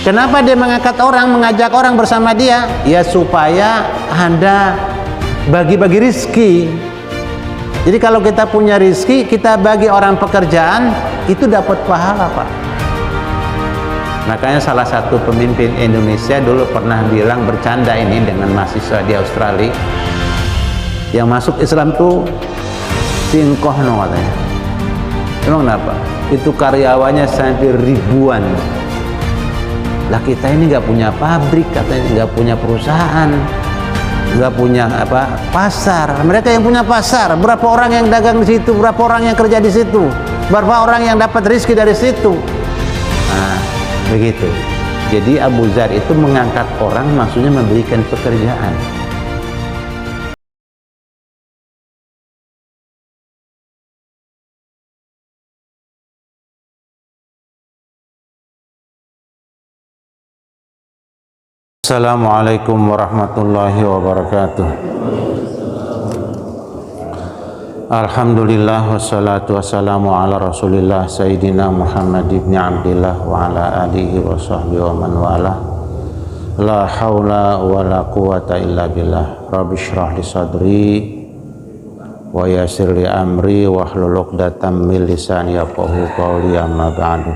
Kenapa dia mengangkat orang, mengajak orang bersama dia? Ya supaya Anda bagi-bagi rizki. Jadi kalau kita punya rizki, kita bagi orang pekerjaan, itu dapat pahala, Pak. Makanya salah satu pemimpin Indonesia dulu pernah bilang, bercanda ini dengan mahasiswa di Australia, yang masuk Islam tuh singkoh no katanya. Emang kenapa? Itu karyawannya sampai ribuan. Lah kita ini nggak punya pabrik, katanya nggak punya perusahaan, nggak punya pasar. Mereka yang punya pasar. Berapa orang yang dagang di situ? Berapa orang yang kerja di situ? Berapa orang yang dapat rezeki dari situ? Nah, begitu. Jadi Abu Dzar itu mengangkat orang, maksudnya memberikan pekerjaan. Assalamualaikum warahmatullahi wabarakatuh. Alhamdulillah wassalatu wassalamu ala rasulillah Sayyidina Muhammad ibn Abdillah wa ala alihi wa sahbihi wa man wala. La hawla wa la quwata illa billah. Rabbi shrah li sadri wa yassir li amri wa hlul 'uqdatam min lisani yafqahu qawli, amma ba'du.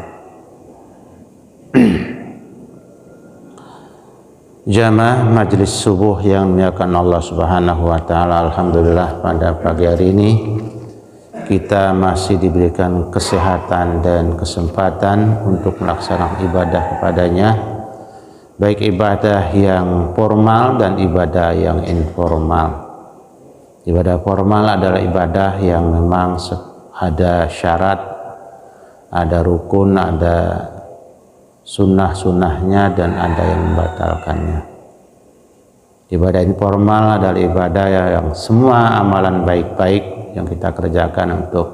Jamaah majelis subuh yang dimuliakan Allah Subhanahu wa taala, alhamdulillah pada pagi hari ini kita masih diberikan kesehatan dan kesempatan untuk melaksanakan ibadah kepadanya, baik ibadah yang formal dan ibadah yang informal. Ibadah formal adalah ibadah yang memang ada syarat, ada rukun, ada sunnah-sunnahnya, dan ada yang membatalkannya. Ibadah informal adalah ibadah yang semua amalan baik-baik yang kita kerjakan untuk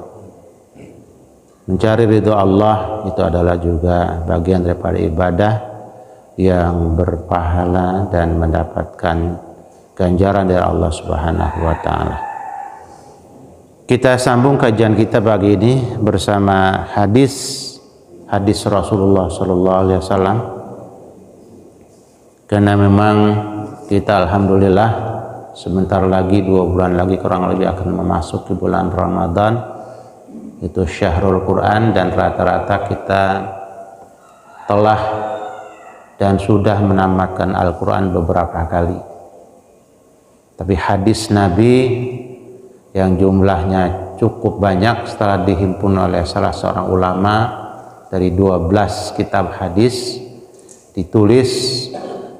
mencari ridho Allah, itu adalah juga bagian daripada ibadah yang berpahala dan mendapatkan ganjaran dari Allah Subhanahu wa taala. Kita sambung kajian kita pagi ini bersama hadis Rasulullah Sallallahu Alaihi Wasallam, karena memang kita alhamdulillah sebentar lagi, 2 bulan lagi kurang lebih akan memasuki bulan Ramadan, itu Syahrul Quran, dan rata-rata kita telah dan sudah menamatkan Al-Quran beberapa kali. Tapi hadis Nabi yang jumlahnya cukup banyak setelah dihimpun oleh salah seorang ulama dari 12 kitab hadis ditulis,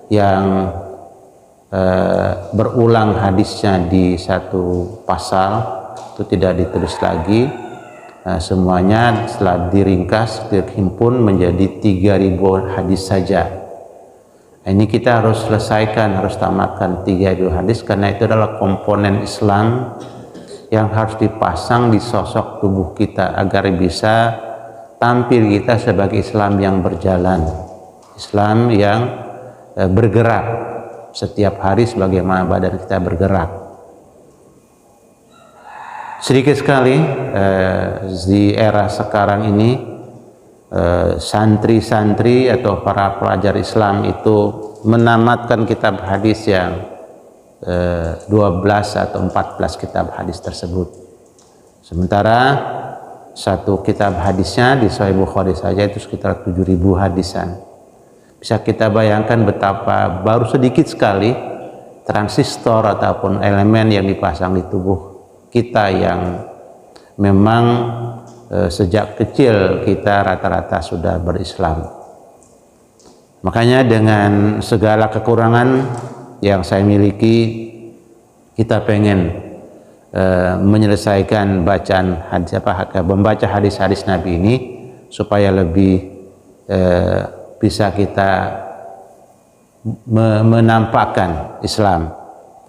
yang berulang hadisnya di satu pasal, itu tidak ditulis lagi. Semuanya setelah diringkas, dihimpun menjadi 3000 hadis saja. Ini kita harus selesaikan, harus tamatkan 3000 hadis, karena itu adalah komponen Islam yang harus dipasang di sosok tubuh kita agar bisa tampil kita sebagai Islam yang berjalan, Islam yang bergerak setiap hari sebagaimana badan kita bergerak. Sedikit sekali di era sekarang ini santri-santri atau para pelajar Islam itu menamatkan kitab hadis yang 12 atau 14 kitab hadis tersebut. Sementara satu kitab hadisnya di Sahih Bukhari saja itu sekitar 7.000 hadisan. Bisa kita bayangkan betapa baru sedikit sekali transistor ataupun elemen yang dipasang di tubuh kita, yang memang sejak kecil kita rata-rata sudah berislam. Makanya dengan segala kekurangan yang saya miliki, kita pengen menyelesaikan bacaan hadis, membaca hadis-hadis Nabi ini supaya lebih bisa kita menampakkan Islam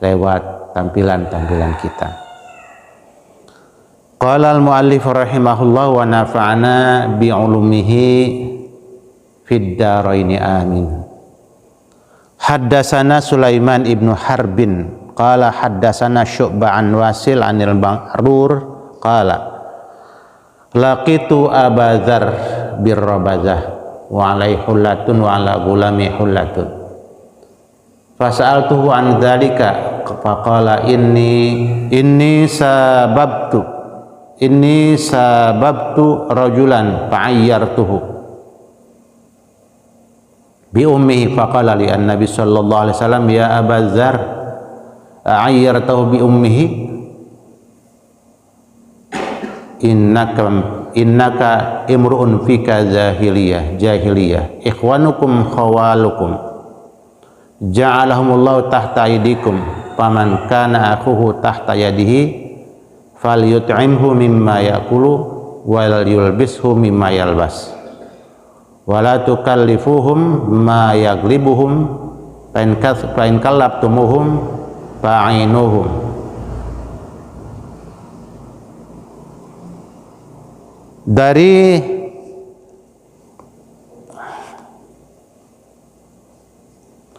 lewat tampilan-tampilan kita. Qala al-muallif rahimahullah wa nafa'ana bi'ulumihi fid daraini amin. Haddatsana Sulaiman ibnu Harbin qala haddatsana Syu'bah an Wasil anil Ma'rur qala laqitu Aba Dzar bir Rabazah wa alaihi hullatun wa ala gulami hullatun. Fasa'altuhu an dzalika faqala inni sababtu rajulan fa'ayyartuhu bi ummihi faqala li an-nabi sallallahu alaihi wasallam ya Aba Dzar ayyartahu bi ummihi innaka imru'un fika jahiliyah ikhwanukum khawalukum ja'alahumullahu tahta aydikum faman kana akhuhu tahta yadihi falyut'imhu mimma ya'kulu wal yulbishu mimma yalbas wala tukallifuhum ma yaglibuhum fa in kallabtumuhum fa'inuhum. Dari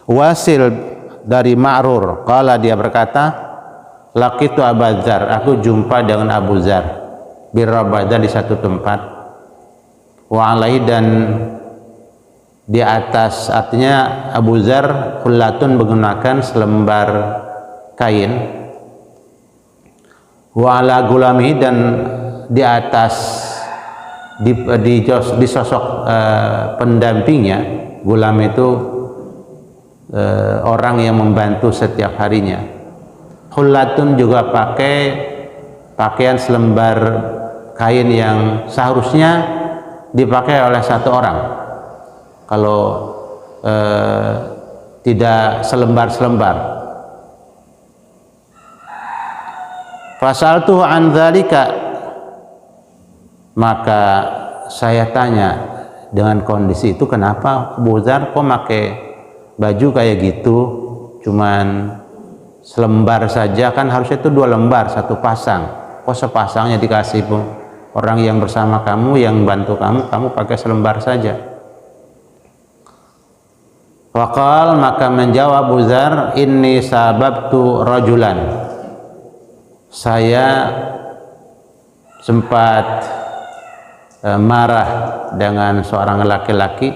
Wasil dari Ma'rur, qala dia berkata, laqitu Abu Dzar, aku jumpa dengan Abu Dzar birrabada di satu tempat, wa alaihi dan di atas, artinya Abu Dzar hullatun menggunakan selembar kain, wa ala gulami dan di atas di sosok pendampingnya. Gulam itu orang yang membantu setiap harinya. Hullatun juga pakai pakaian selembar kain yang seharusnya dipakai oleh satu orang. Kalau tidak selembar-selembar. Fasaltuhu an dzalika, maka saya tanya dengan kondisi itu, kenapa Abu Dzar kok pakai baju kayak gitu, cuman selembar saja, kan harusnya itu 2 lembar, 1 pasang, kok sepasangnya dikasih orang yang bersama kamu, yang bantu kamu pakai selembar saja. Waqal, maka menjawab Abu Dzar, inni sababtu rajulan, saya sempat marah dengan seorang laki-laki,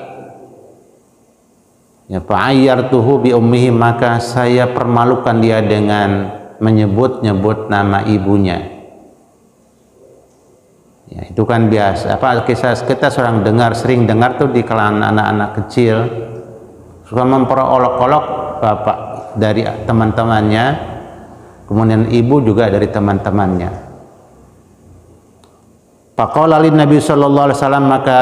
ya, fa'ayyartuhu bi ummihi, maka saya permalukan dia dengan menyebut-nyebut nama ibunya. Ya, itu kan biasa, kisah kita sering dengar tuh di kalangan anak-anak kecil, suka memperolok-olok bapak dari teman-temannya, kemudian ibu juga dari teman-temannya. Faqala lin Nabi sallallahu alaihi wasallam, maka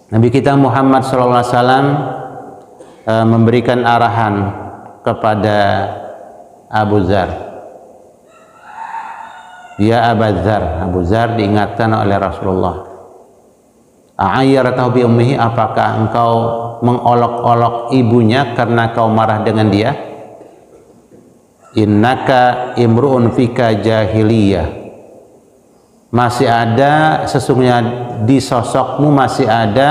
Nabi kita Muhammad sallallahu alaihi wasallam memberikan arahan kepada Abu Dzar. Ya Abu Dzar, Abu Dzar diingatkan oleh Rasulullah. A'ayyartahu bi ummihi, apakah engkau mengolok-olok ibunya karena kau marah dengan dia? Innaka imru'un fika jahiliyah, masih ada, sesungguhnya di sosokmu masih ada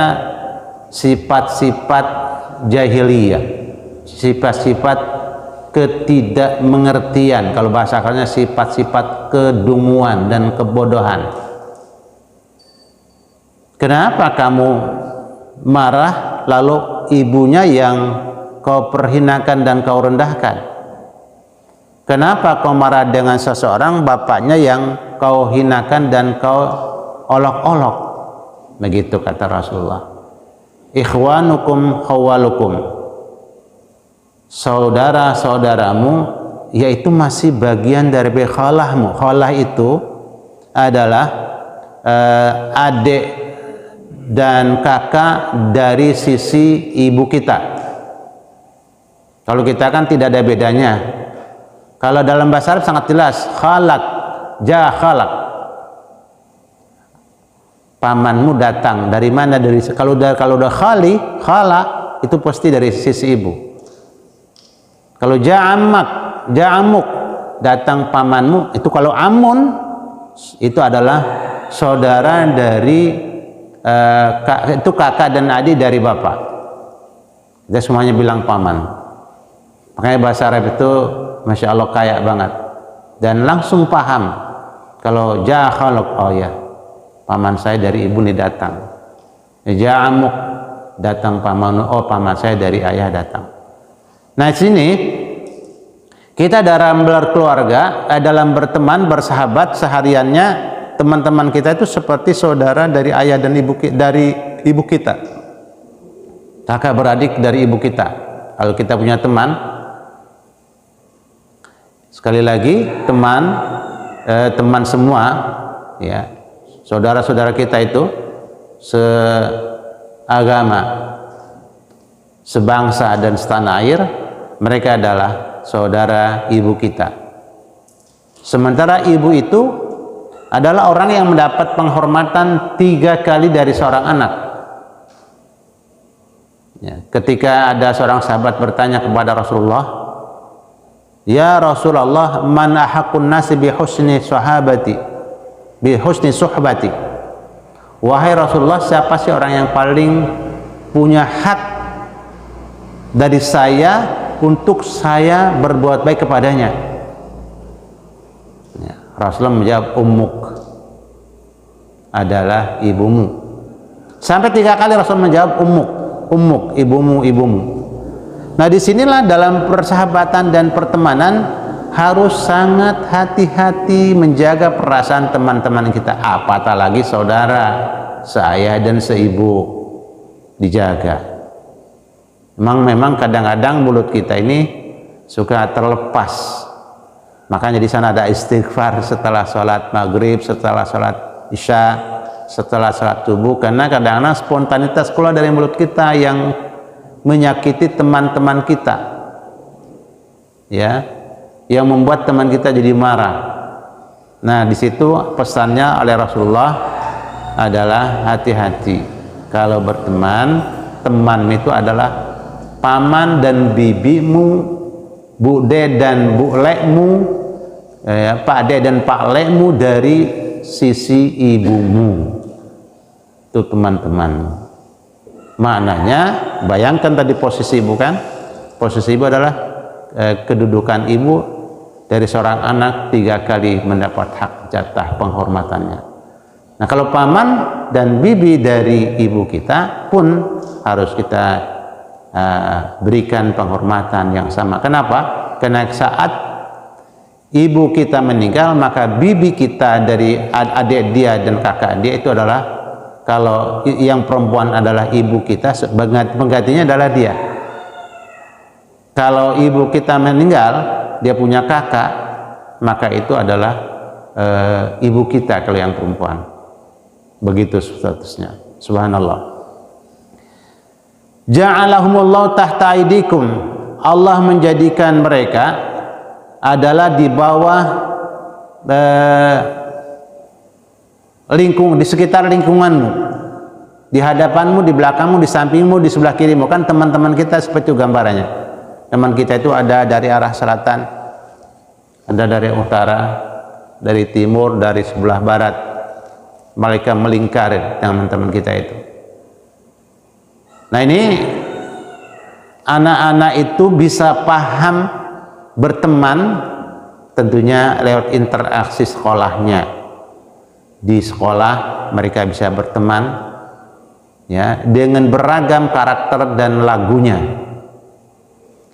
sifat-sifat jahiliyah, sifat-sifat ketidakmengertian, kalau bahasa asalnya sifat-sifat kedunguan dan kebodohan. Kenapa kamu marah lalu ibunya yang kau perhinakan dan kau rendahkan? Kenapa kau marah dengan seseorang, bapaknya yang kau hinakan dan kau olok-olok? Begitu kata Rasulullah. Ikhwanukum khawalukum, saudara-saudaramu yaitu masih bagian dari khalahmu. Khalah itu adalah adik dan kakak dari sisi ibu kita. Kalau kita kan tidak ada bedanya. Kalau dalam bahasa Arab sangat jelas, khalak, khalak. Pamanmu datang dari mana? Dari kalau udah khala itu pasti dari sisi ibu. Kalau ja'amuk datang pamanmu, itu kalau amun itu adalah saudara dari itu kakak dan adik dari bapak. Kita semuanya bilang paman. Makanya bahasa Arab itu Masya Allah kaya banget, dan langsung paham kalau khalaq, oh ya, paman saya dari ibu nih datang. Ja'amuk, datang paman, oh paman saya dari ayah datang. Nah sini kita dalam berkeluarga, dalam berteman, bersahabat sehariannya, teman-teman kita itu seperti saudara dari ayah dan ibu kita, kakak beradik dari ibu kita. Kalau kita punya teman, sekali lagi teman semua, ya, saudara-saudara kita itu seagama, sebangsa dan setanah air, mereka adalah saudara ibu kita. Sementara ibu itu adalah orang yang mendapat penghormatan 3 kali dari seorang anak. Ya, ketika ada seorang sahabat bertanya kepada Rasulullah, "Ya Rasulullah, man ahaqqun nasi bi husni suhbati?" Wahai Rasulullah, siapa sih orang yang paling punya hak dari saya untuk saya berbuat baik kepadanya? Ya, Rasulullah menjawab, ummuk, adalah ibumu. Sampai 3 kali Rasul menjawab ummuk, ibumu. Nah disinilah dalam persahabatan dan pertemanan harus sangat hati-hati menjaga perasaan teman-teman kita, apatah lagi saudara, seayah dan seibu, dijaga. Memang kadang-kadang mulut kita ini suka terlepas. Makanya di sana ada istighfar setelah sholat maghrib, setelah sholat isya, setelah sholat subuh, karena kadang-kadang spontanitas keluar dari mulut kita yang menyakiti teman-teman kita, ya, yang membuat teman kita jadi marah. Nah di situ pesannya oleh Rasulullah adalah hati-hati kalau berteman. Teman itu adalah paman dan bibimu, bude dan bulekmu, pak de dan pak lekmu dari sisi ibumu. Itu teman-teman. Maknanya bayangkan tadi posisi ibu kan, posisi ibu adalah kedudukan ibu dari seorang anak 3 kali mendapat hak jatah penghormatannya. Nah kalau paman dan bibi dari ibu kita pun harus kita berikan penghormatan yang sama. Kenapa? Karena saat ibu kita meninggal, maka bibi kita dari adik dia dan kakak dia itu adalah, kalau yang perempuan adalah ibu kita, penggantinya adalah dia. Kalau ibu kita meninggal, dia punya kakak, maka itu adalah ibu kita kalau yang perempuan. Begitu statusnya. Subhanallah. Ja'alahumullahu tahta aidikum. Allah menjadikan mereka adalah di bawah di sekitar lingkunganmu, di hadapanmu, di belakangmu, di sampingmu, di sebelah kirimu. Kan teman-teman kita seperti itu gambarannya. Teman kita itu ada dari arah selatan, ada dari utara, dari timur, dari sebelah barat. Mereka melingkari teman-teman kita itu. Nah ini anak-anak itu bisa paham berteman tentunya lewat interaksi sekolahnya. Di sekolah mereka bisa berteman, ya, dengan beragam karakter dan lagunya.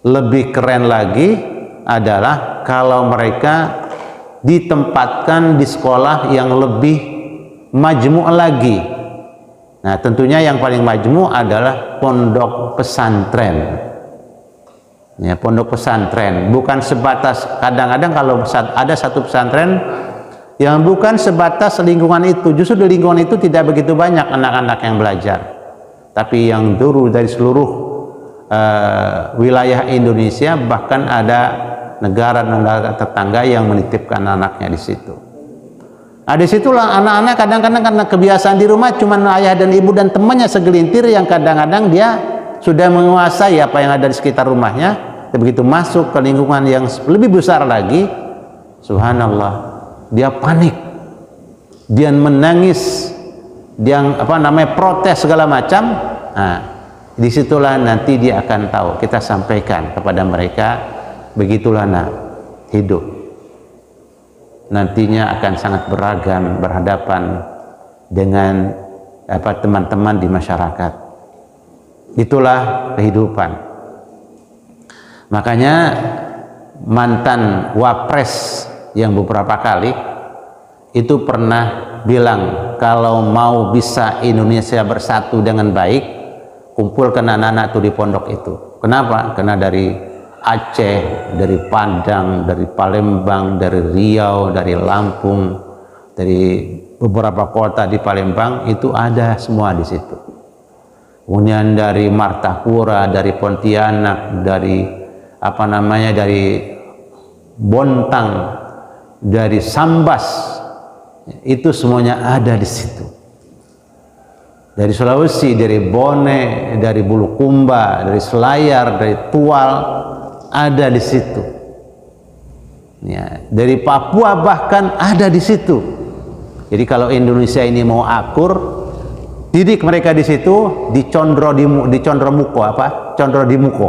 Lebih keren lagi adalah kalau mereka ditempatkan di sekolah yang lebih majmu' lagi. Nah tentunya yang paling majmu' adalah pondok pesantren. Ya, pondok pesantren bukan sebatas, kadang-kadang kalau ada satu pesantren yang bukan sebatas lingkungan itu, justru di lingkungan itu tidak begitu banyak anak-anak yang belajar, tapi yang dulu dari seluruh wilayah Indonesia, bahkan ada negara-negara tetangga yang menitipkan anaknya di situ. Nah disitulah anak-anak kadang-kadang karena kebiasaan di rumah cuma ayah dan ibu dan temannya segelintir, yang kadang-kadang dia sudah menguasai apa yang ada di sekitar rumahnya. Begitu masuk ke lingkungan yang lebih besar lagi, subhanallah, dia panik, dia menangis, dia protes segala macam. Nah disitulah nanti dia akan tahu, kita sampaikan kepada mereka, begitulah nak hidup nantinya akan sangat beragam, berhadapan dengan teman-teman di masyarakat. Itulah kehidupan. Makanya mantan wapres yang beberapa kali itu pernah bilang, kalau mau bisa Indonesia bersatu dengan baik, kumpulkan anak-anak itu di pondok itu. Kenapa? Karena dari Aceh, dari Padang, dari Palembang, dari Riau, dari Lampung, dari beberapa kota di Palembang itu ada semua di situ. Kemudian dari Martapura, dari Pontianak, dari dari Bontang, dari Sambas, itu semuanya ada di situ. Dari Sulawesi, dari Bone, dari Bulukumba, dari Selayar, dari Tual, ada di situ. Ya, dari Papua bahkan ada di situ. Jadi kalau Indonesia ini mau akur, didik mereka di situ, di Condro di Muko,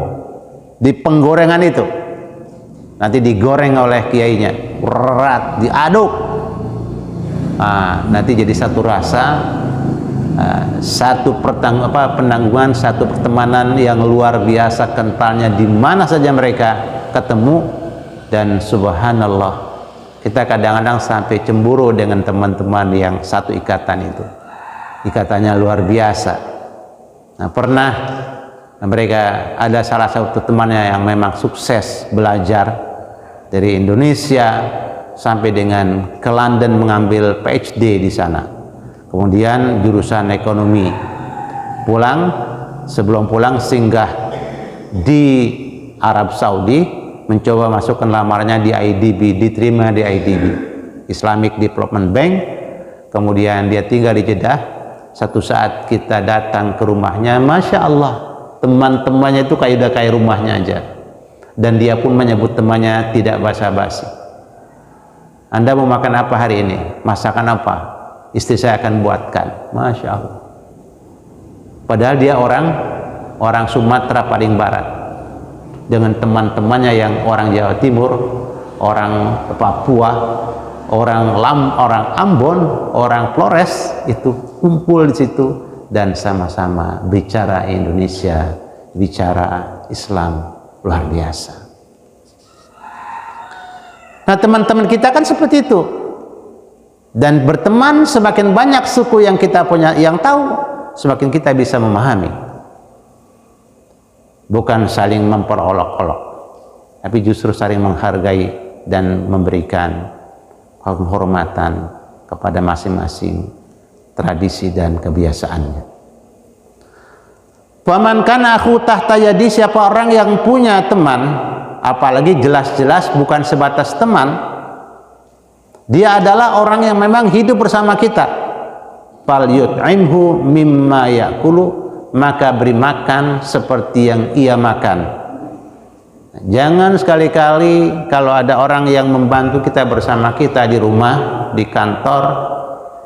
di penggorengan itu. Nanti digoreng oleh kiainya, berat, diaduk. Nanti jadi satu rasa, satu penanggungan, satu pertemanan yang luar biasa kentalnya di mana saja mereka ketemu. Dan subhanallah, kita kadang-kadang sampai cemburu dengan teman-teman yang satu ikatan itu. Ikatannya luar biasa. Pernah mereka ada salah satu temannya yang memang sukses belajar dari Indonesia sampai dengan ke London mengambil PhD di sana. Kemudian jurusan ekonomi. Sebelum pulang singgah di Arab Saudi, mencoba masukkan lamarnya di IDB, diterima di IDB, Islamic Development Bank. Kemudian dia tinggal di Jeddah. Satu saat kita datang ke rumahnya, Masya Allah, teman-temannya itu udah kayak rumahnya aja. Dan dia pun menyebut temannya tidak basa-basi. Anda mau makan apa hari ini? Masakan apa? Istri saya akan buatkan. Masya Allah. Padahal dia orang Sumatera paling barat. Dengan teman-temannya yang orang Jawa Timur, orang Papua, orang Ambon, orang Flores, itu kumpul di situ dan sama-sama bicara Indonesia, bicara Islam, luar biasa. Nah, teman-teman kita kan seperti itu. Dan berteman, semakin banyak suku yang kita punya yang tahu, semakin kita bisa memahami. Bukan saling memperolok-olok, tapi justru saling menghargai dan memberikan penghormatan kepada masing-masing tradisi dan kebiasaannya. Faman kana akhu tahta yadi, siapa orang yang punya teman, apalagi jelas-jelas bukan sebatas teman, dia adalah orang yang memang hidup bersama kita. Fal yut'imhu mimma ya'kulu, maka beri makan seperti yang ia makan. Jangan sekali-kali kalau ada orang yang membantu kita bersama kita di rumah, di kantor,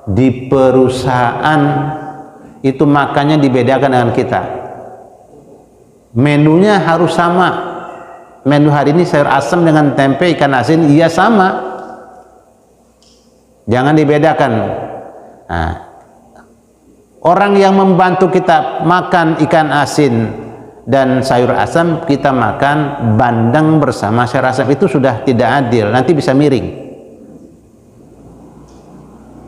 di perusahaan, itu makannya dibedakan dengan kita. Menunya harus sama. Menu hari ini sayur asam dengan tempe ikan asin, iya sama. Jangan dibedakan. Orang yang membantu kita makan ikan asin dan sayur asam, kita makan bandeng bersama sayur asam, itu sudah tidak adil, nanti bisa miring.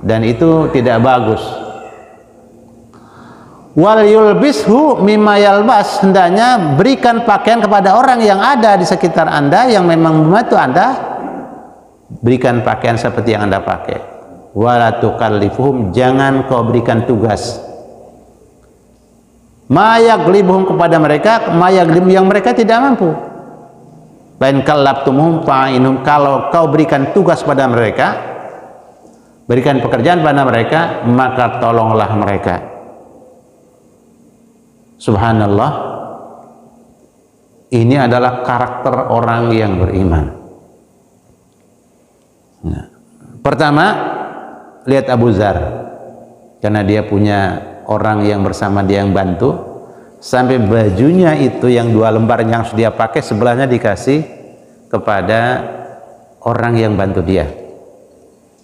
Dan itu tidak bagus. Wal yulbishu mimma yalbas, hendaknya berikan pakaian kepada orang yang ada di sekitar Anda, yang memang membantu Anda, berikan pakaian seperti yang Anda pakai. Wala tukallifuhum, jangan kau berikan tugas mayaglibuhum kepada mereka, mayaglib yang mereka tidak mampu. Lain kallabtumuhum fa'inhum, kalau kau berikan tugas pada mereka, berikan pekerjaan pada mereka, maka tolonglah mereka. Subhanallah, ini adalah karakter orang yang beriman. Nah, pertama, lihat Abu Dzar, karena dia punya orang yang bersama dia yang bantu, sampai bajunya itu yang 2 lembar yang sudah dia pakai, sebelahnya dikasih kepada orang yang bantu dia.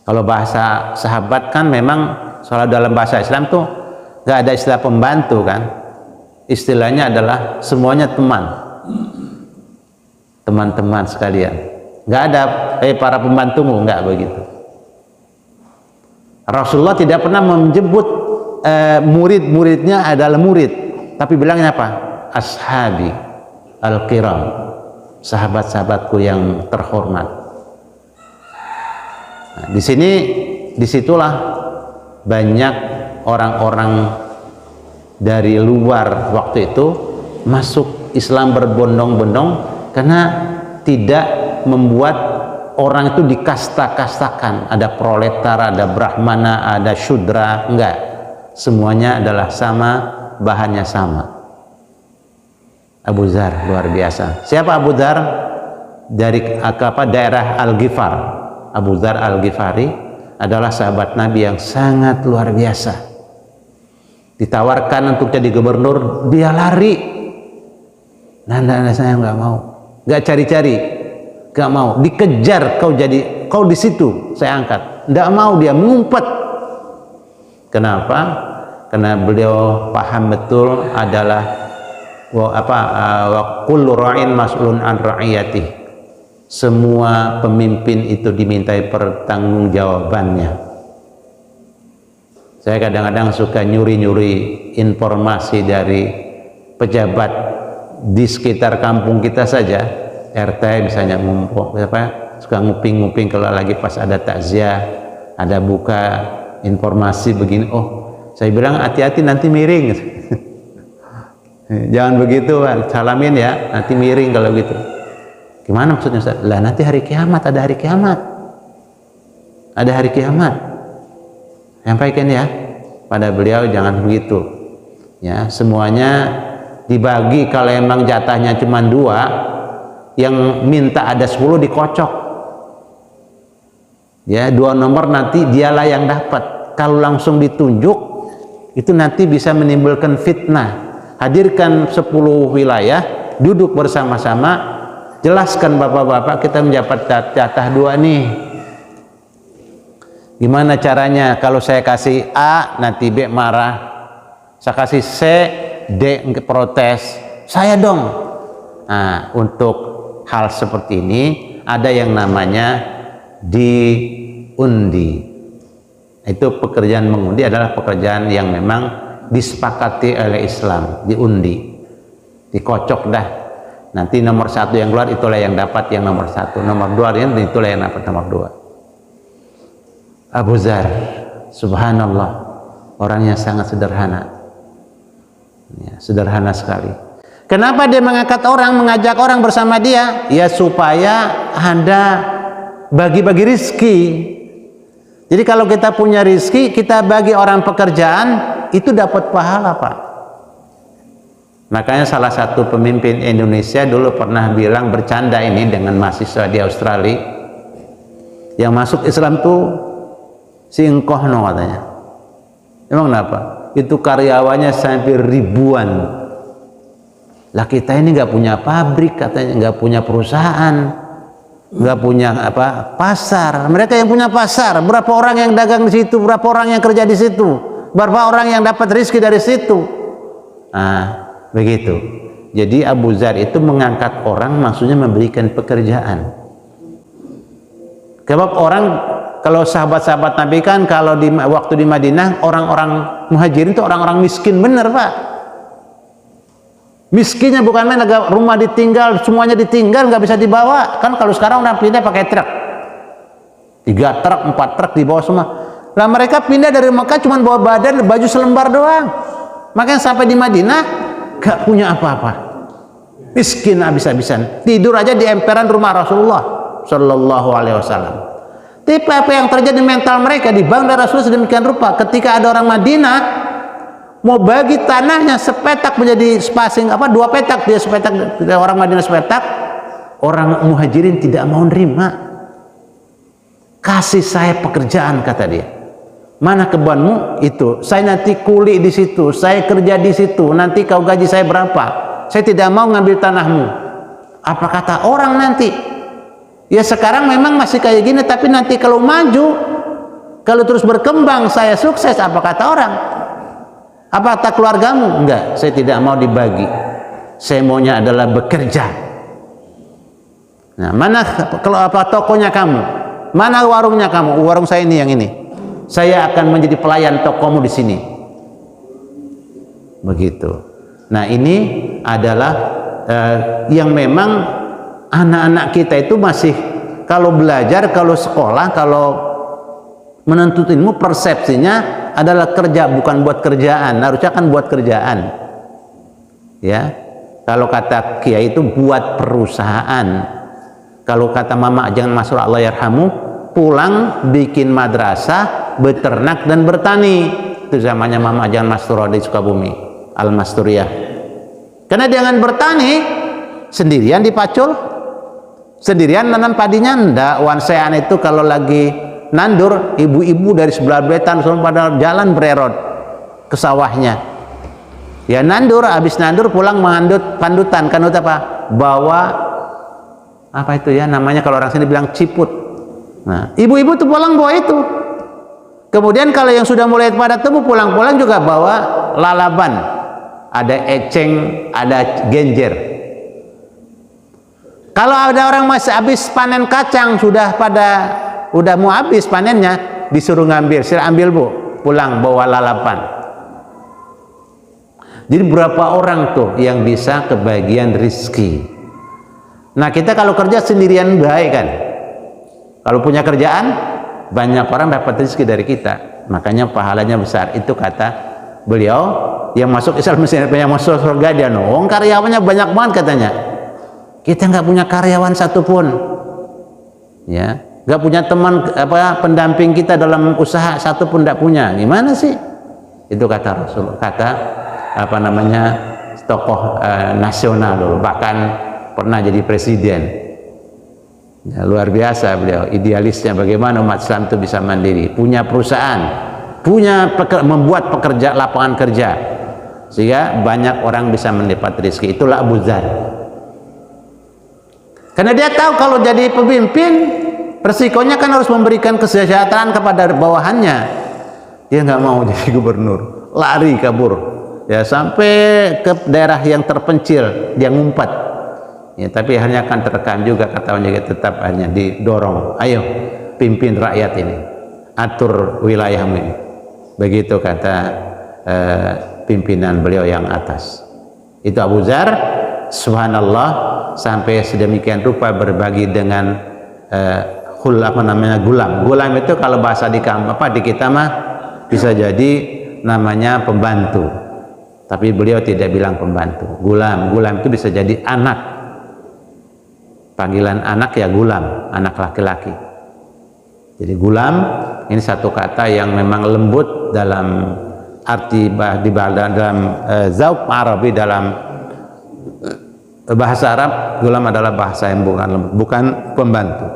Kalau bahasa sahabat kan memang soal dalam bahasa Islam tuh nggak ada istilah pembantu kan, istilahnya adalah semuanya teman-teman sekalian. Nggak ada para pembantumu, nggak begitu. Rasulullah tidak pernah menyebut murid-muridnya adalah murid, tapi bilangnya apa? Ashabi al-kiram, sahabat-sahabatku yang terhormat. Nah, disitulah banyak orang-orang dari luar waktu itu masuk Islam berbondong-bondong karena tidak membuat orang itu dikasta-kastakan, ada proletar, ada brahmana, ada syudra, enggak, semuanya adalah sama, bahannya sama. Abu Dzar luar biasa. Siapa Abu Dzar? Dari daerah Al-Ghifar. Abu Dzar Al-Ghifari adalah sahabat Nabi yang sangat luar biasa. Ditawarkan untuk jadi gubernur, dia lari. Nah, saya nggak mau, nggak cari-cari, nggak mau. Dikejar, kau di situ, saya angkat. Nggak mau, dia mengumpet. Kenapa? Karena beliau paham betul adalah wa kullu ra'in mas'ulun an ra'iyatihi. Semua pemimpin itu dimintai pertanggungjawabannya. Saya kadang-kadang suka nyuri-nyuri informasi dari pejabat di sekitar kampung kita saja, RT misalnya suka nguping-nguping kalau lagi pas ada takziah, ada buka informasi begini, saya bilang hati-hati nanti miring. Jangan begitu, salamin ya, nanti miring kalau gitu. Gimana maksudnya Ustaz? Lah nanti hari kiamat, ada hari kiamat. Ada hari kiamat. Sampaikan ya pada beliau, jangan begitu. Ya, semuanya dibagi, kalau emang jatahnya cuma 2, yang minta ada 10 dikocok. Ya, 2 nomor nanti dialah yang dapat. Kalau langsung ditunjuk itu nanti bisa menimbulkan fitnah. Hadirkan 10 wilayah, duduk bersama-sama, jelaskan bapak-bapak, kita mendapat jatah 2 nih. Gimana caranya? Kalau saya kasih A, nanti B marah. Saya kasih C, D protes. Saya dong. Nah, untuk hal seperti ini ada yang namanya diundi. Itu pekerjaan mengundi adalah pekerjaan yang memang disepakati oleh Islam, diundi, dikocok dah. Nanti nomor 1 yang keluar itulah yang dapat yang nomor 1, nomor 2 itulah yang dapat nomor 2. Abu Dzar, subhanallah, orangnya sangat sederhana, ya, sederhana sekali. Kenapa dia mengajak orang bersama dia? Ya supaya ada bagi-bagi rizki. Jadi kalau kita punya rizki, kita bagi orang pekerjaan, itu dapat pahala, Pak. Makanya salah satu pemimpin Indonesia dulu pernah bilang, bercanda ini dengan mahasiswa di Australia, yang masuk Islam tuh si Engkohno katanya. Emang kenapa? Itu karyawannya sampai ribuan. Lah kita ini nggak punya pabrik katanya, nggak punya perusahaan, nggak punya pasar. Mereka yang punya pasar. Berapa orang yang dagang di situ? Berapa orang yang kerja di situ? Berapa orang yang dapat rezeki dari situ? Nah, begitu. Jadi Abu Dzar itu mengangkat orang, maksudnya memberikan pekerjaan. Sebab orang, kalau sahabat-sahabat Nabi kan, kalau waktu di Madinah, orang-orang muhajirin itu orang-orang miskin, bener Pak. Miskinnya bukan main, rumah ditinggal, semuanya ditinggal, nggak bisa dibawa. Kan kalau sekarang orang pindah pakai truk, 3 truk, 4 truk dibawa semua. Lah mereka pindah dari Mekah cuma bawa badan, baju selembar doang. Makanya sampai di Madinah gak punya apa-apa, miskin habis-habisan. Tidur aja di emperan rumah Rasulullah Shallallahu Alaihi Wasallam. Tapi apa yang terjadi mental mereka dibangun dari Rasulullah sedemikian rupa. Ketika ada orang Madinah mau bagi tanahnya sepetak menjadi spasing 2 petak, dia sepetak, orang Madinah sepetak, orang muhajirin tidak mau nerima. Kasih saya pekerjaan, kata dia. Mana kebunmu? Itu saya nanti kuli di situ, saya kerja di situ, nanti kau gaji saya berapa? Saya tidak mau ngambil tanahmu. Apa kata orang nanti? Ya sekarang memang masih kayak gini, tapi nanti kalau maju, kalau terus berkembang, saya sukses, apa kata orang? Apa tak keluargamu? Enggak, saya tidak mau dibagi. Saya maunya adalah bekerja. Nah, mana kalau apa tokonya kamu? Mana warungnya kamu? Warung saya ini yang ini. Saya akan menjadi pelayan tokomu di sini. Begitu. Nah, ini adalah yang memang anak-anak kita itu masih kalau belajar, kalau sekolah, kalau menuntut ilmu persepsinya adalah kerja, bukan buat kerjaan. Harusnya kan buat kerjaan. Ya. Kalau kata kiai itu buat perusahaan. Kalau kata Mama Jangan Masuk Allah yarhamu, pulang bikin madrasah, beternak dan bertani. Itu zamannya Mama Jangan Masuk di Sukabumi, Al-Masturiyah. Karena jangan bertani sendirian di Pacul, sendirian nanam padinya ndak. Wansean itu kalau lagi nandur, ibu-ibu dari sebelah Betan semua pada jalan bererot ke sawahnya. Ya nandur, habis nandur pulang mengandut pandutan. Kanut apa? Bawa apa itu ya namanya kalau orang sini bilang ciput. Nah, ibu-ibu tuh pulang bawa itu. Kemudian kalau yang sudah mulai pada tumbuh pulang-pulang juga bawa lalaban. Ada eceng, ada genjer. Kalau ada orang masih habis panen kacang udah mau habis panennya, disuruh ngambil, sila ambil bu, pulang bawa lalapan. Jadi berapa orang tuh yang bisa kebagian rizki? Nah kita kalau kerja sendirian baik kan? Kalau punya kerjaan, banyak orang dapat rizki dari kita. Makanya pahalanya besar. Itu kata beliau yang masuk Islam yang masuk surga dia nong karyawannya banyak banget katanya. Kita nggak punya karyawan satupun, ya. Gak punya teman pendamping kita dalam usaha satu pun tidak punya. Gimana sih? Itu kata Rasul, kata tokoh nasional dulu, bahkan pernah jadi presiden. Ya, luar biasa beliau, idealisnya bagaimana umat Islam itu bisa mandiri, punya perusahaan, membuat lapangan kerja, sehingga banyak orang bisa mendapat rezeki. Itulah Abu Dzar. Karena dia tahu kalau jadi pemimpin resikonya kan harus memberikan kesejahteraan kepada bawahannya. Dia nggak mau jadi gubernur, lari kabur, ya sampai ke daerah yang terpencil dia ngumpat. Ya, tapi akhirnya akan terekam juga kata orang tetap akhirnya didorong. Ayo pimpin rakyat ini, atur wilayahmu ini. Begitu kata pimpinan beliau yang atas. Itu Abu Dzar, subhanallah, sampai sedemikian rupa berbagi dengan gulam. Gulam itu kalau bahasa di kita mah bisa jadi namanya pembantu. Tapi beliau tidak bilang pembantu. Gulam itu bisa jadi anak. Panggilan anak ya gulam, anak laki-laki. Jadi gulam ini satu kata yang memang lembut dalam arti dalam zauq Arabi, dalam bahasa Arab. Gulam adalah bahasa yang bukan pembantu.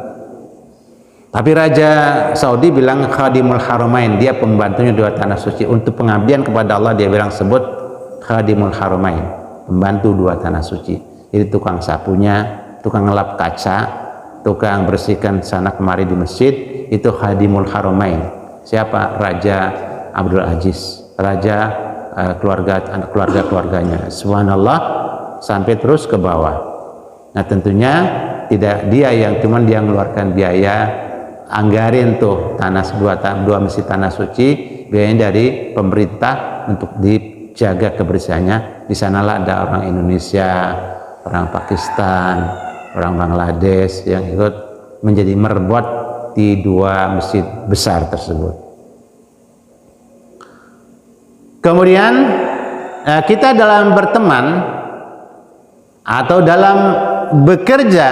Tapi Raja Saudi bilang khadimul haramain, dia pembantunya dua tanah suci. Untuk pengabdian kepada Allah dia bilang sebut khadimul haramain, pembantu dua tanah suci. Jadi tukang sapunya, tukang ngelap kaca, tukang bersihkan sana kemari di masjid, itu khadimul haramain. Siapa? Raja Abdul Aziz, raja keluarganya. Subhanallah, sampai terus ke bawah. Nah tentunya tidak dia yang cuman dia mengeluarkan biaya, anggarin tuh dua masjid tanah suci, biayanya dari pemerintah untuk dijaga kebersihannya. Di sanalah ada orang Indonesia, orang Pakistan, orang Bangladesh yang ikut menjadi merbot di dua masjid besar tersebut. Kemudian kita dalam berteman atau dalam bekerja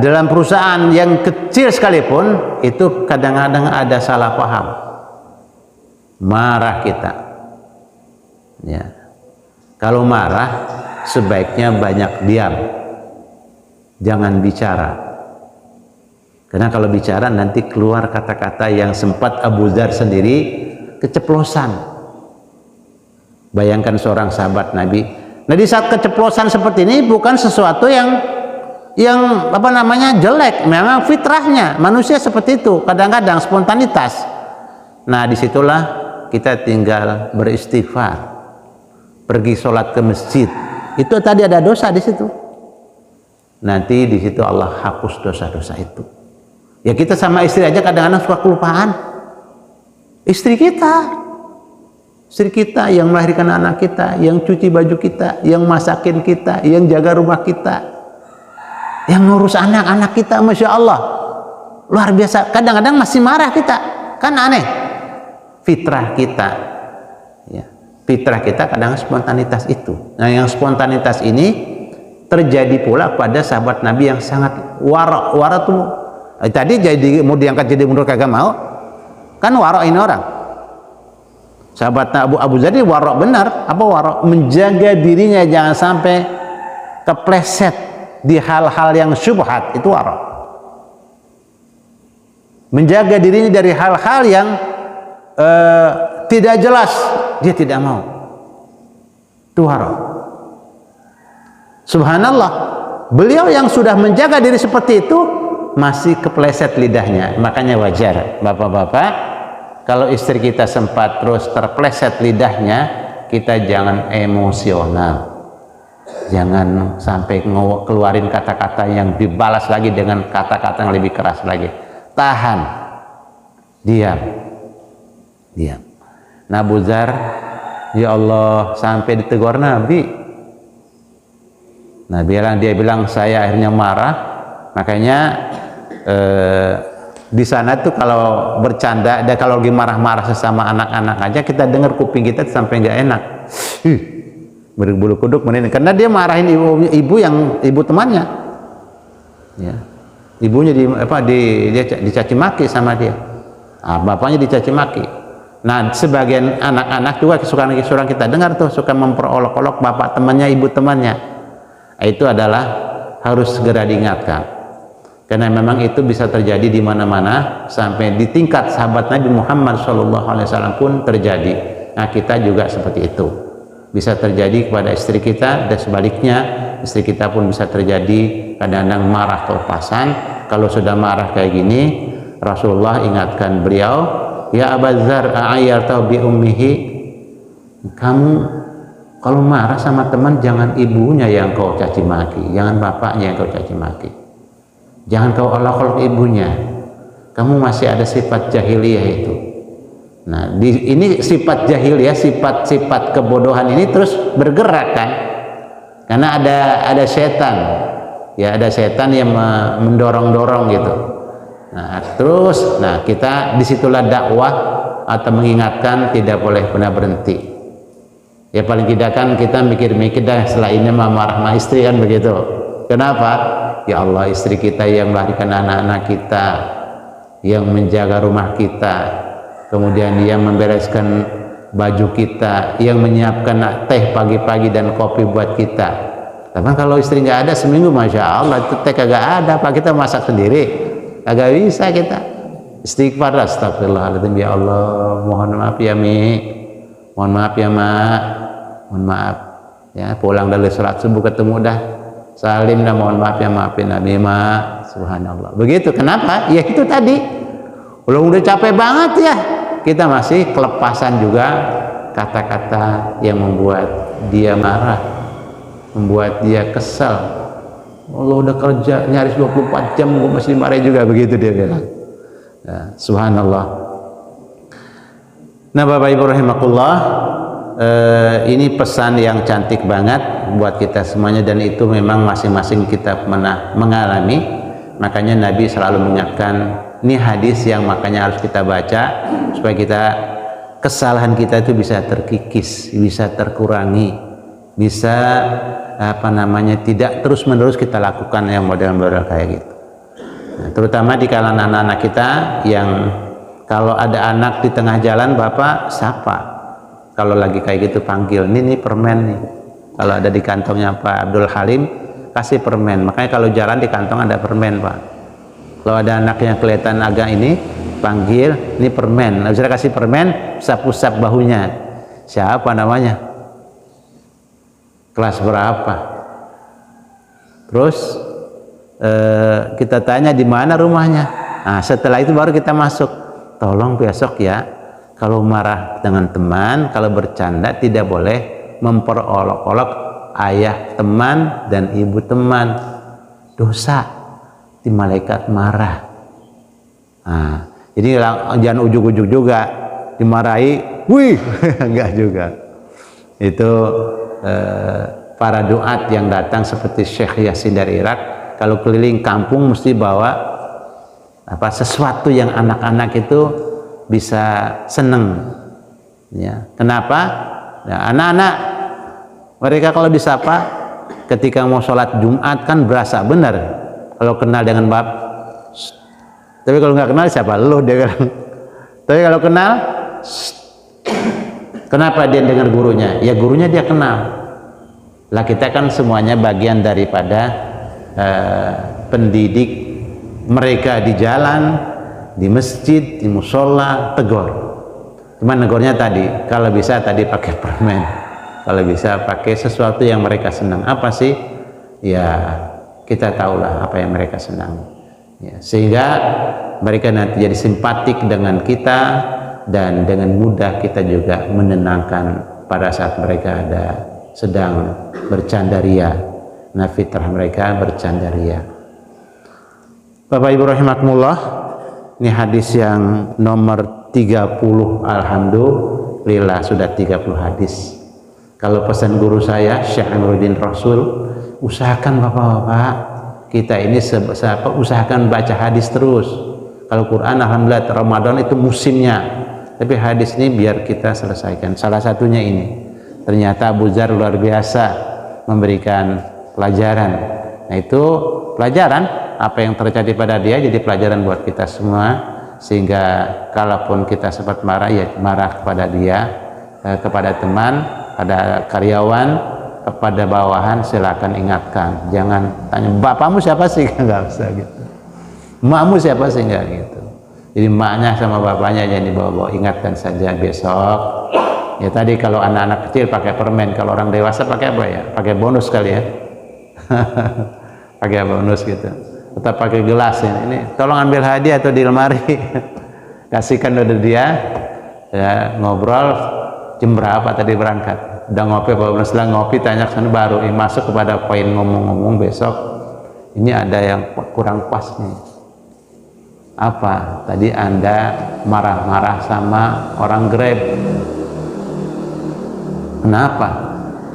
dalam perusahaan yang kecil sekalipun, itu kadang-kadang ada salah paham, marah kita, ya. Kalau marah sebaiknya banyak diam, jangan bicara, karena kalau bicara nanti keluar kata-kata yang sempat Abu Dzar sendiri keceplosan. Bayangkan seorang sahabat Nabi. Nah di saat keceplosan seperti ini bukan sesuatu yang jelek, memang fitrahnya manusia seperti itu, kadang-kadang spontanitas. Nah disitulah kita tinggal beristighfar, pergi sholat ke masjid, itu tadi ada dosa di situ. Nanti di situ Allah hapus dosa-dosa itu. Ya kita sama istri aja kadang-kadang suka kelupaan. Istri kita yang melahirkan anak kita, yang cuci baju kita, yang masakin kita, yang jaga rumah kita, yang ngurus anak-anak kita, Masya Allah, luar biasa. Kadang-kadang masih marah kita, kan aneh. Fitrah kita, ya. Fitrah kita kadang spontanitas itu. Nah, yang spontanitas ini terjadi pula pada sahabat Nabi yang sangat wara. Wara tuh tadi jadi mau diangkat jadi mundur kagak mau, kan wara ini orang. Sahabat Abu Zar wara benar. Apa wara? Menjaga dirinya jangan sampai kepleset di hal-hal yang syubhat, itu wara. Menjaga dirinya dari hal-hal yang tidak jelas, dia tidak mau. Itu wara. Subhanallah, beliau yang sudah menjaga diri seperti itu masih kepleset lidahnya. Makanya wajar bapak-bapak, kalau istri kita sempat terus terpleset lidahnya, kita jangan emosional, jangan sampai keluarin kata-kata yang dibalas lagi dengan kata-kata yang lebih keras lagi. Tahan, diam. Nah, Abu Zar, ya Allah, sampai ditegur Nabi. Nah, dia bilang saya akhirnya marah. Makanya di sana tuh kalau bercanda, kalau lagi marah-marah sesama anak-anak aja, kita dengar kuping kita sampai nggak enak. Berbulu kuduk menini, karena dia marahin ibu temannya. Ya. Ibunya dia dicaci maki sama dia. Bapaknya dicaci maki. Nah, sebagian anak-anak juga kesukaan kita dengar tuh suka memperolok-olok bapak temannya, ibu temannya. Itu adalah harus segera diingatkan, karena memang itu bisa terjadi di mana-mana, sampai di tingkat sahabat Nabi Muhammad SAW pun terjadi. Nah, kita juga seperti itu, bisa terjadi kepada istri kita, dan sebaliknya istri kita pun bisa terjadi kadang-kadang marah kelepasan. Kalau sudah marah kayak gini, Rasulullah ingatkan beliau, ya Abu Dzar, a'ayyarta bi ummihi, kamu kalau marah sama teman, jangan ibunya yang kau caci maki, jangan bapaknya yang kau caci maki, jangan kau olok-olok ibunya. Kamu masih ada sifat jahiliyah itu. Nah, ini sifat jahiliyah, sifat kebodohan ini terus bergerak kan, karena ada setan, ya ada setan yang mendorong-dorong gitu. Nah, terus, kita disitulah dakwah atau mengingatkan tidak boleh pernah berhenti. Ya paling tidak kan kita mikir-mikir dah, setelah ini marah sama istri kan begitu. Kenapa? Ya Allah, istri kita yang melahirkan anak-anak kita, yang menjaga rumah kita, kemudian yang membereskan baju kita, yang menyiapkan teh pagi-pagi dan kopi buat kita. Tapi kalau istri nggak ada seminggu, Masya Allah, itu teh kagak ada, Pak, kita masak sendiri, kagak bisa kita. Istighfar, astagfirullahaladzim, ya Allah, mohon maaf ya Mi, mohon maaf ya Mak, mohon maaf ya, pulang dari sholat subuh ketemu dah salim dah, mohon maaf ya, maafin Nabi Mak. Subhanallah, begitu. Kenapa? Ya itu tadi, udah capek banget ya, kita masih kelepasan juga kata-kata yang membuat dia marah, membuat dia kesal. Allah udah kerja nyaris 24 jam gue masih marah juga, begitu dia bilang. Ya, subhanallah. Nah, Bapak Ibu rahimakumullah, ini pesan yang cantik banget buat kita semuanya, dan itu memang masing-masing kita pernah mengalami. Makanya Nabi selalu mengingatkan, ini hadis yang makanya harus kita baca supaya kita, kesalahan kita itu bisa terkikis, bisa terkurangi, bisa tidak terus-menerus kita lakukan yang model-model kayak gitu. Nah, terutama di kalangan anak-anak kita yang kalau ada anak di tengah jalan, Bapak sapa. Kalau lagi kayak gitu panggil, ini permen nih. Kalau ada di kantongnya Pak Abdul Halim, kasih permen. Makanya kalau jalan di kantong ada permen, Pak. Kalau ada anak yang kelihatan agak ini, panggil, ini permen. Nah, sudah kasih permen, usap-usap bahunya. Siapa namanya? Kelas berapa? Terus kita tanya di mana rumahnya. Nah, setelah itu baru kita masuk. Tolong besok ya, kalau marah dengan teman, kalau bercanda tidak boleh memperolok-olok ayah teman dan ibu teman, dosa, di malaikat marah. Nah, jadi jangan ujuk-ujuk juga dimarahi, wih, enggak juga. Itu para duat yang datang seperti Syekh Yasin dari Irak, kalau keliling kampung mesti bawa sesuatu yang anak-anak itu bisa seneng. Ya, kenapa? Ya, anak-anak mereka kalau disapa ketika mau sholat Jumat kan berasa benar kalau kenal dengan bab. Tapi kalau nggak kenal siapa lu, dia bilang. Tapi kalau kenal, kenapa dia dengar gurunya? Ya gurunya dia kenal. Lah kita kan semuanya bagian daripada pendidik mereka di jalan, di masjid, di musola, tegur. Cuman negornya tadi, kalau bisa tadi pakai permen, kalau bisa pakai sesuatu yang mereka senang. Apa sih? Ya kita tahulah apa yang mereka senang. Ya, sehingga mereka nanti jadi simpatik dengan kita, dan dengan mudah kita juga menenangkan pada saat mereka sedang bercandaria. Nah, fitrah mereka bercandaria. Bapak Ibu rahimakumullah, ini hadis yang nomor 30. Alhamdulillah sudah 30 hadis. Kalau pesan guru saya Syekh Amiruddin Rasul, usahakan bapak-bapak kita ini usahakan baca hadis terus. Kalau Quran alhamdulillah Ramadan itu musimnya, tapi hadis ini biar kita selesaikan. Salah satunya ini, ternyata Abu Dzar luar biasa memberikan pelajaran. Nah, itu pelajaran apa yang terjadi pada dia jadi pelajaran buat kita semua, sehingga kalaupun kita sempat marah, ya marah kepada dia, kepada teman, pada karyawan, kepada bawahan, silakan ingatkan. Jangan tanya bapakmu siapa sih, nggak usah gitu. Makmu siapa sih, nggak gitu. Jadi maknya sama bapaknya jangan dibawa-bawa, ingatkan saja besok. Ya tadi kalau anak-anak kecil pakai permen, kalau orang dewasa pakai apa ya? Pakai bonus kali ya. Pakai bonus gitu. Tetap pakai gelas ya. Ini tolong ambil hadiah atau di lemari. Kasihkan udah dia. Ya, ngobrol jam berapa tadi berangkat. Udah ngopi apa belum? Setelah ngopi tanya sana baru masuk kepada poin ngomong-ngomong besok. Ini ada yang kurang pas nih. Apa? Tadi Anda marah-marah sama orang Grab. Kenapa?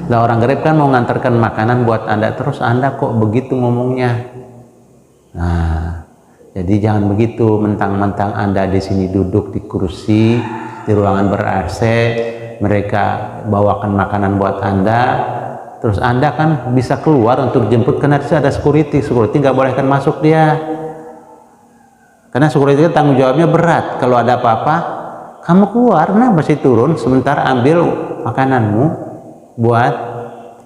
Lah orang Grab kan mau ngantarkan makanan buat Anda, terus Anda kok begitu ngomongnya? Nah, jadi jangan begitu, mentang-mentang Anda di sini duduk di kursi di ruangan ber-AC, mereka bawakan makanan buat Anda, terus Anda kan bisa keluar untuk jemput, karena ada security nggak bolehkan masuk dia, karena security itu tanggung jawabnya berat. Kalau ada apa-apa, kamu keluar, nah masih turun, sementara ambil makananmu buat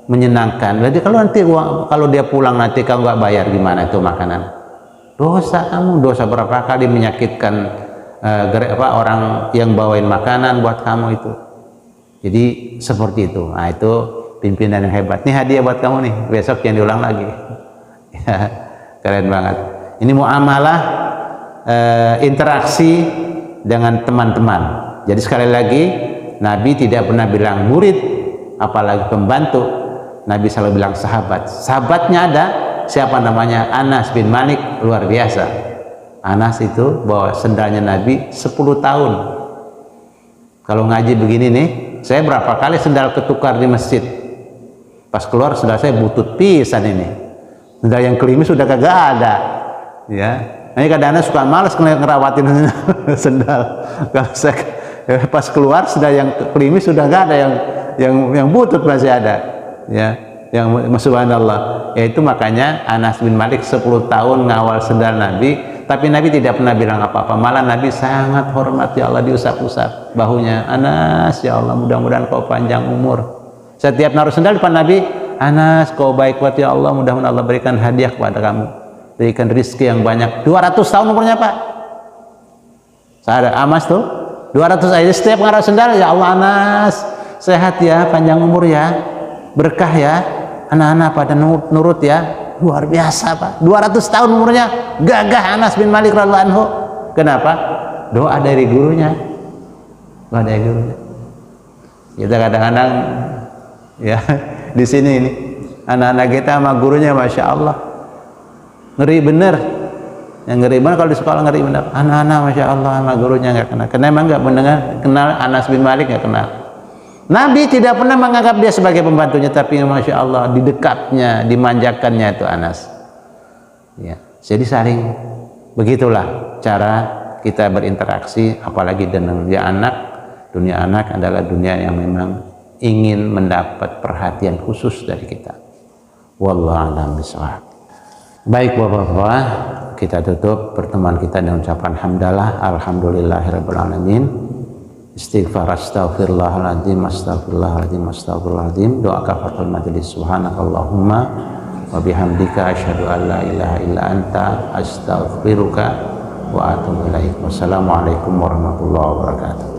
menyenangkan. Jadi kalau dia pulang nanti kamu nggak bayar, gimana itu makanan? Dosa kamu, dosa berapa kali menyakitkan orang yang bawain makanan buat kamu itu. Jadi seperti itu. Nah, itu pimpinan yang hebat. Ini hadiah buat kamu nih, besok yang diulang lagi. Ya, keren banget. Ini muamalah interaksi dengan teman-teman. Jadi sekali lagi, Nabi tidak pernah bilang murid, apalagi pembantu. Nabi selalu bilang sahabat. Sahabatnya ada, siapa namanya? Anas bin Malik, luar biasa. Anas itu bawa sendalnya Nabi 10 tahun. Kalau ngaji begini nih, saya berapa kali sendal ketukar di masjid. Pas keluar sendal saya butut pisan ini. Sendal yang klimis sudah kagak ada. Ya. Nah, kadang-kadang suka malas ngerawatin sendal. Kalau saya pas keluar sendal yang klimis sudah gak ada, yang butut masih ada. Ya, yang subhanallah. Yaitu makanya Anas bin Malik 10 tahun ngawal sendal Nabi, tapi Nabi tidak pernah bilang apa-apa. Malah Nabi sangat hormat, ya Allah, diusap-usap bahunya. Anas, ya Allah, mudah-mudahan kau panjang umur. Setiap naruh sendal depan Nabi, Anas, kau baik buat ya Allah, mudah-mudahan Allah berikan hadiah kepada kamu, berikan rizki yang banyak. 200 tahun umurnya Pak. Saya ada Amas tuh 200 aja, setiap naruh sendal, ya Allah Anas, sehat ya, panjang umur ya, berkah ya, anak-anak pada nurut ya. Luar biasa Pak, 200 tahun umurnya, gagah Anas bin Malik radhiyallahu anhu. Kenapa? Doa dari gurunya. Doa dari gurunya. Kita kadang-kadang Ya, di sini ini anak-anak kita sama gurunya Masya Allah ngeri bener. Yang ngeri bener kalau di sekolah ngeri bener. Anak-anak Masya Allah sama gurunya nggak kenal. Karena emang nggak mendengar kenal Anas bin Malik, nggak kenal. Nabi tidak pernah menganggap dia sebagai pembantunya, tapi Masya Allah di dekatnya, dimanjakannya itu Anas. Ya, jadi saling begitulah cara kita berinteraksi, apalagi dengan dunia anak. Dunia anak adalah dunia yang memang ingin mendapat perhatian khusus dari kita. Wallahu a'lam bishawab. Baik Bapak-bapak, kita tutup pertemuan kita dengan ucapan hamdalah, alhamdulillahirabbil alamin. Istighfar, astaghfirullahaladzim, astaghfirullahaladzim, astaghfirullahaladzim. Doa kafaratul majelis, subhanakallahumma wa bihamdika asyhadu an la ilaha illa anta astaghfiruka wa atubu ilaik. Wassalamualaikum warahmatullahi wabarakatuh.